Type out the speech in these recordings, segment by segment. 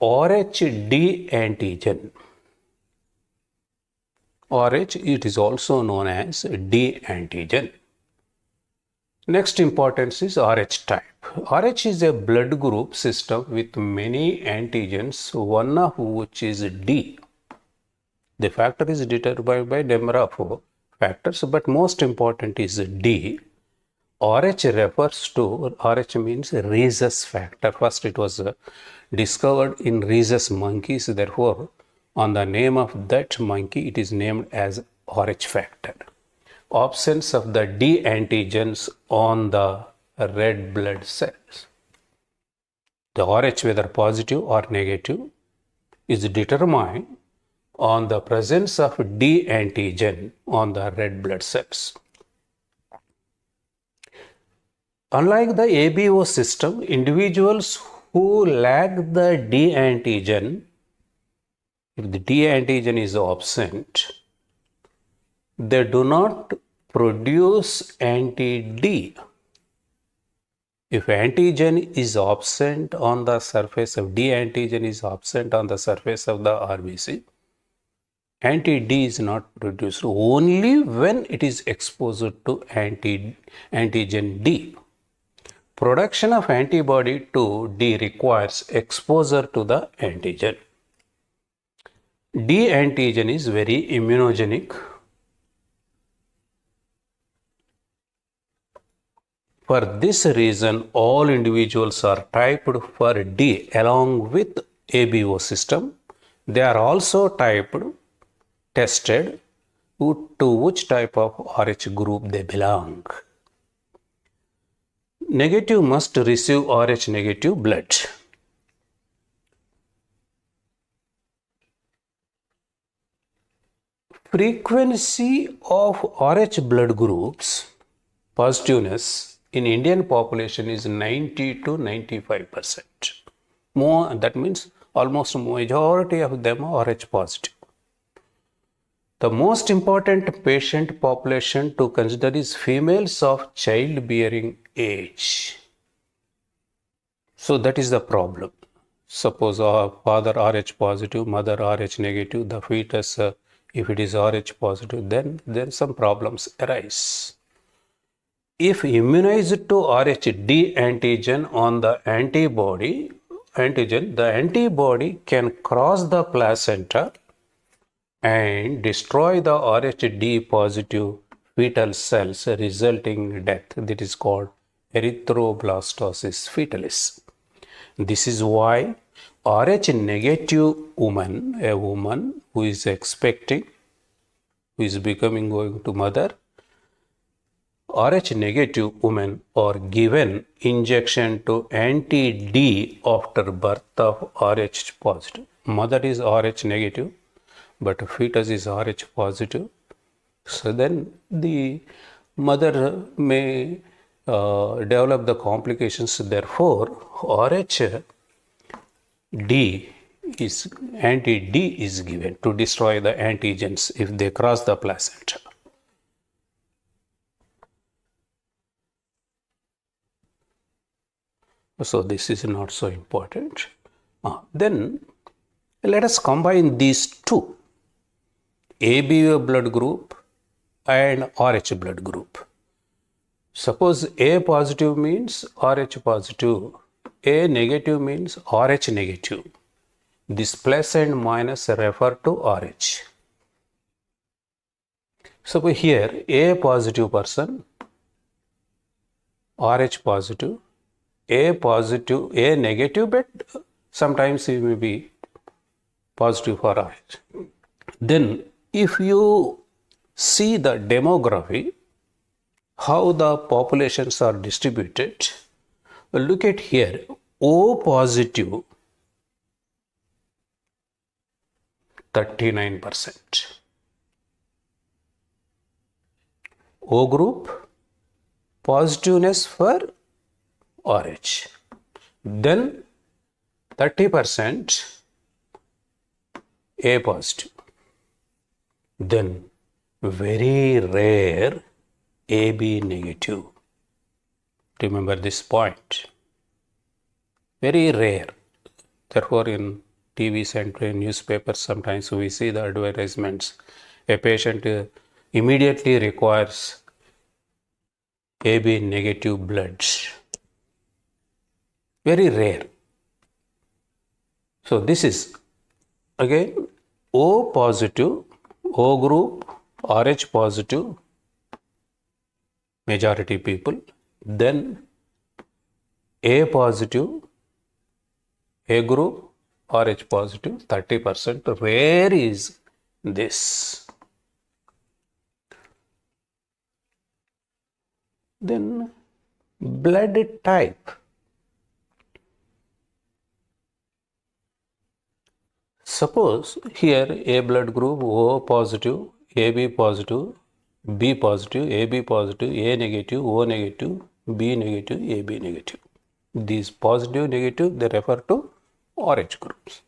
Rhd antigen. Rh, it is also known as D antigen. Next importance is Rh type. Rh is a blood group system with many antigens, one of which is D. The factor is determined by number of factors, but most important is D. Rh refers to, Rh means rhesus factor. First it was discovered in rhesus monkeys, therefore on the name of that monkey it is named as Rh factor. Absence of the D antigens on the red blood cells. The Rh, whether positive or negative, is determined on the presence of D antigen on the red blood cells. Unlike the ABO system, individuals who lack the D antigen, if the D antigen is absent, they do not produce anti-D. If antigen is absent on the surface of D antigen is absent on the surface of the RBC, anti-D is not produced only when it is exposed to antigen D. Production of antibody to D requires exposure to the antigen. D antigen is very immunogenic. For this reason, all individuals are typed for D along with ABO system. They are also tested to which type of Rh group they belong. Negative must receive Rh negative blood. Frequency of Rh blood groups, positiveness, in Indian population is 90 to 95%. More, that means almost majority of them are Rh positive. The most important patient population to consider is females of childbearing age. So that is the problem. Suppose our father Rh positive, mother Rh negative, the fetus, if it is Rh positive, then some problems arise. If immunized to Rhd antigen on the antigen, the antibody can cross the placenta and destroy the Rhd positive fetal cells, resulting in death. That is called erythroblastosis fetalis. This is why Rh negative woman, a woman who is expecting, who is going to mother, Rh negative women are given injection to anti-D after birth of Rh positive. Mother is Rh negative, but fetus is Rh positive. So then the mother may develop the complications. Therefore, Rhd is anti-D is given to destroy the antigens if they cross the placenta. So this is not so important. Then let us combine these two, ABO blood group and Rh blood group. Suppose A positive means Rh positive, A negative means Rh negative. This plus and minus refer to Rh. So here A positive person, Rh positive, A positive, A negative, but sometimes he may be positive for Rh. Then if you see the demography, how the populations are distributed, look at here, O positive 39%, O group positiveness for Rh, then 30% A positive, then very rare AB negative. Remember this point, very rare. Therefore in TVs and newspapers, sometimes we see the advertisements. A patient immediately requires AB negative blood. Very rare. So this is again O positive, O group, Rh positive, majority people. Then A positive, A group, Rh positive, 30%. Where is this? Then blood type. Suppose here A blood group, O positive, AB positive, B positive, AB positive, A negative, O negative, B negative, AB negative. These positive, negative, they refer to Rh groups.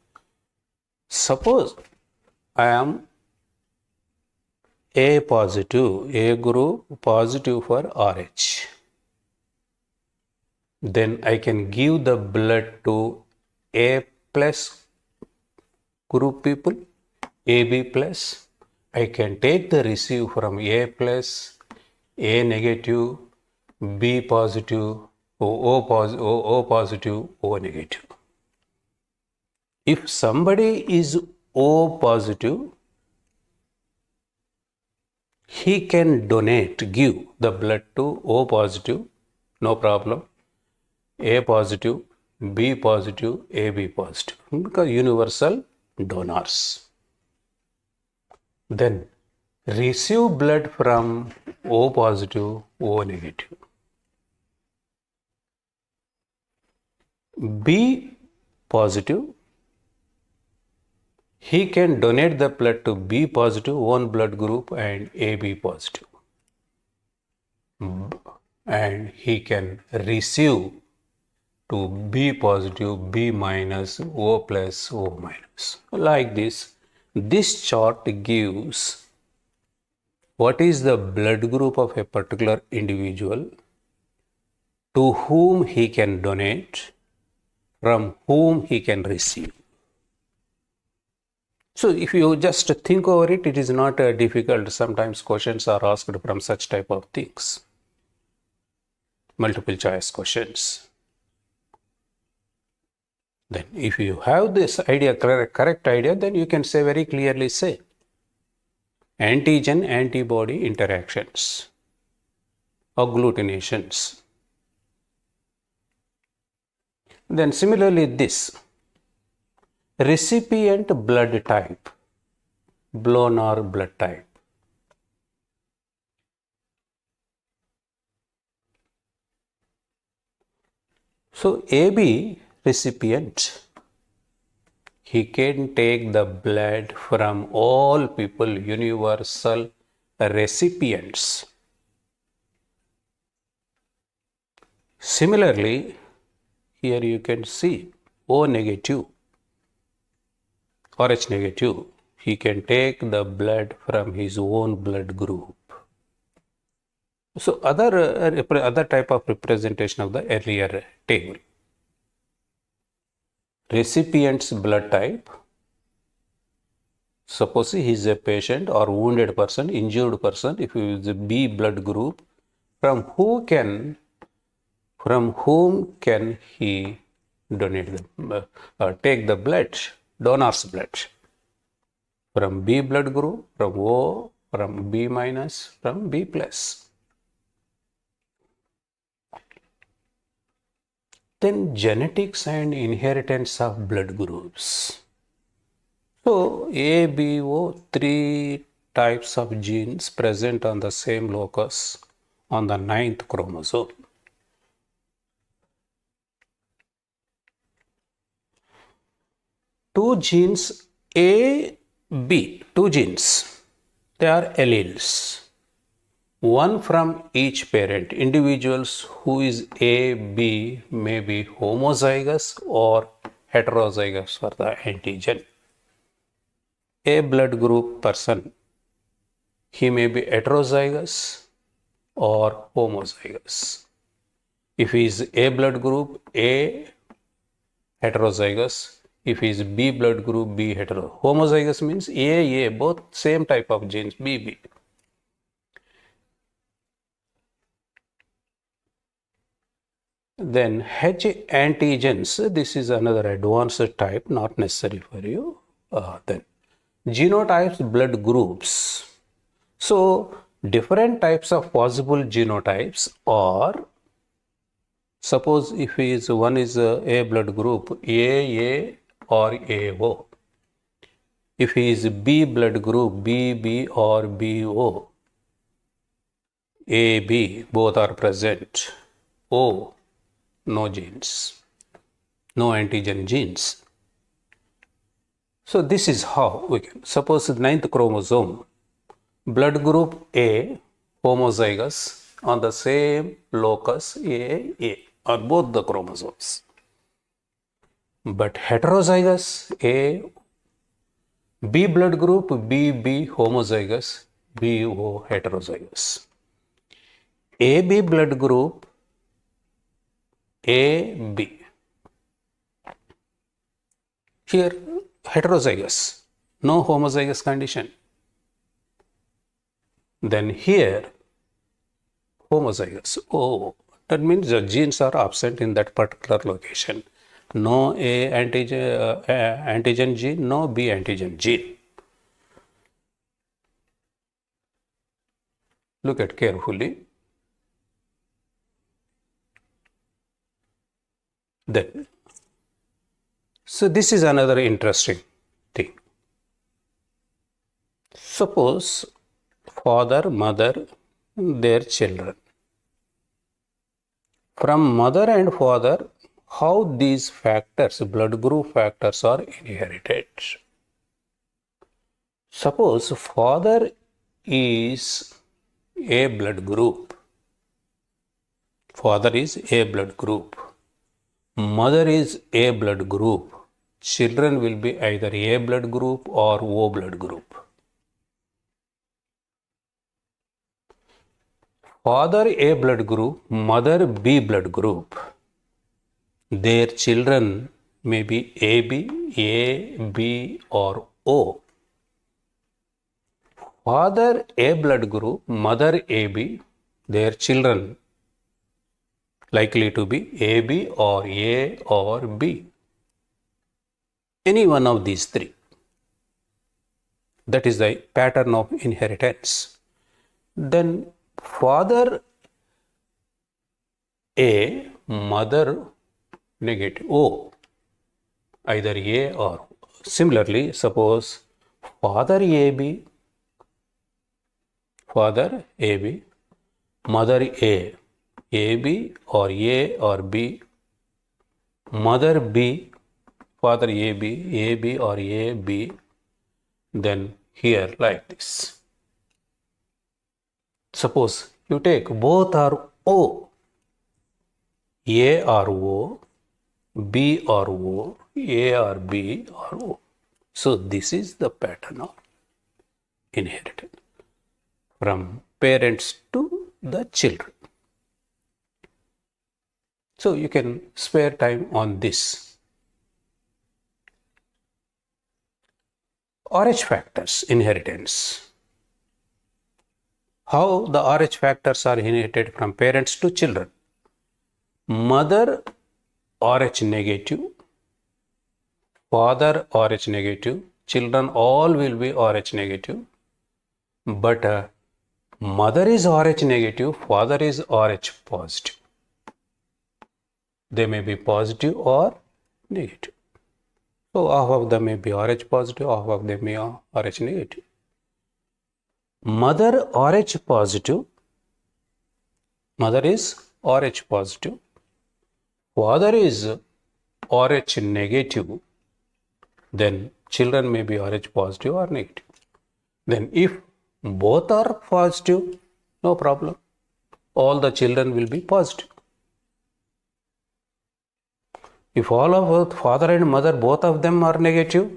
Suppose I am A positive, A group positive for Rh. Then I can give the blood to A plus group people, AB plus. I can take the receive from A plus, A negative, B positive, O positive, O negative. If somebody is O positive, he can donate, give the blood to O positive, no problem. A positive, B positive, AB positive, because universal donors. Then receive blood from O positive, O negative. B positive, he can donate the blood to B positive, one blood group, and AB positive. And he can receive to B positive, B minus, O plus, O minus. Like this. This chart gives what is the blood group of a particular individual, to whom he can donate, from whom he can receive. So if you just think over it, it is not difficult. Sometimes questions are asked from such type of things. Multiple choice questions. Then if you have this idea, correct idea, then you can say very clearly say antigen antibody interactions, agglutinations. Then similarly this recipient blood type, donor blood type. So AB recipient, he can take the blood from all people, universal recipients. Similarly, here you can see O negative, Rh negative, he can take the blood from his own blood group. So other type of representation of the earlier table. Recipient's blood type. Suppose he is a patient or wounded person, injured person. If he is a B blood group, from whom can he donate take the blood, donor's blood? From B blood group, from O, from B minus, from B plus. Then genetics and inheritance of blood groups. So ABO, 3 types of genes present on the same locus on the 9th chromosome. Two genes A, B, two genes, they are alleles. One from each parent. Individuals who is A, B may be homozygous or heterozygous for the antigen. A blood group person, he may be heterozygous or homozygous. If he is A blood group, A heterozygous, If he is B blood group, B hetero. Homozygous means A, both same type of genes, B. Then H antigens, this is another advanced type, not necessary for you. Then genotypes, blood groups. So different types of possible genotypes are, suppose if one is A blood group, A or AO. If he is B blood group, B or BO. AB, both are present. O, no genes, no antigen genes. So this is how we can, suppose the 9th chromosome, blood group A, homozygous, on the same locus A, on both the chromosomes. But heterozygous A, B blood group B homozygous, BO heterozygous. AB blood group AB. Here heterozygous, no homozygous condition. Then here homozygous. Oh, that means the genes are absent in that particular location. No A antigen gene, no B antigen gene. Look at carefully. Then, so this is another interesting thing. Suppose father, mother, their children. From mother and father, how these factors, blood group factors, are inherited. Suppose father is A blood group. Father is A blood group. Mother is A blood group. Children will be either A blood group or O blood group. Father A blood group, mother B blood group. Their children may be AB, A, B or O. Father A blood group, mother AB, their children likely to be AB or A or B. Any one of these three. That is the pattern of inheritance. Then father A, mother negative O, either A or O. Similarly, suppose father AB, mother A, AB or A or B, mother B, father AB or AB, then here like this. Suppose you take both are O, A or O, B or O, A or B or O. So this is the pattern of inheritance from parents to the children. So you can spare time on this. RH factors, inheritance. How the RH factors are inherited from parents to children. Mother RH negative, father RH negative, children all will be RH negative, but mother is RH negative, father is RH positive. They may be positive or negative. So half of them may be RH positive, half of them may be RH negative. Mother RH positive, mother is RH positive, father is RH negative, then children may be RH positive or negative. Then if both are positive, no problem. All the children will be positive. If all of father and mother, both of them are negative,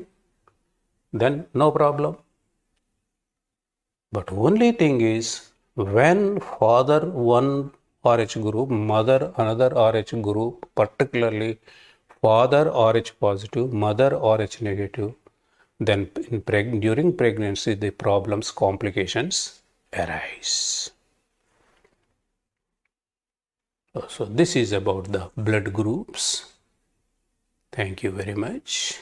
then no problem. But only thing is, when father one RH group, mother another RH group, particularly father Rh positive, mother Rh negative, then during pregnancy the problems, complications arise. So this is about the blood groups. Thank you very much.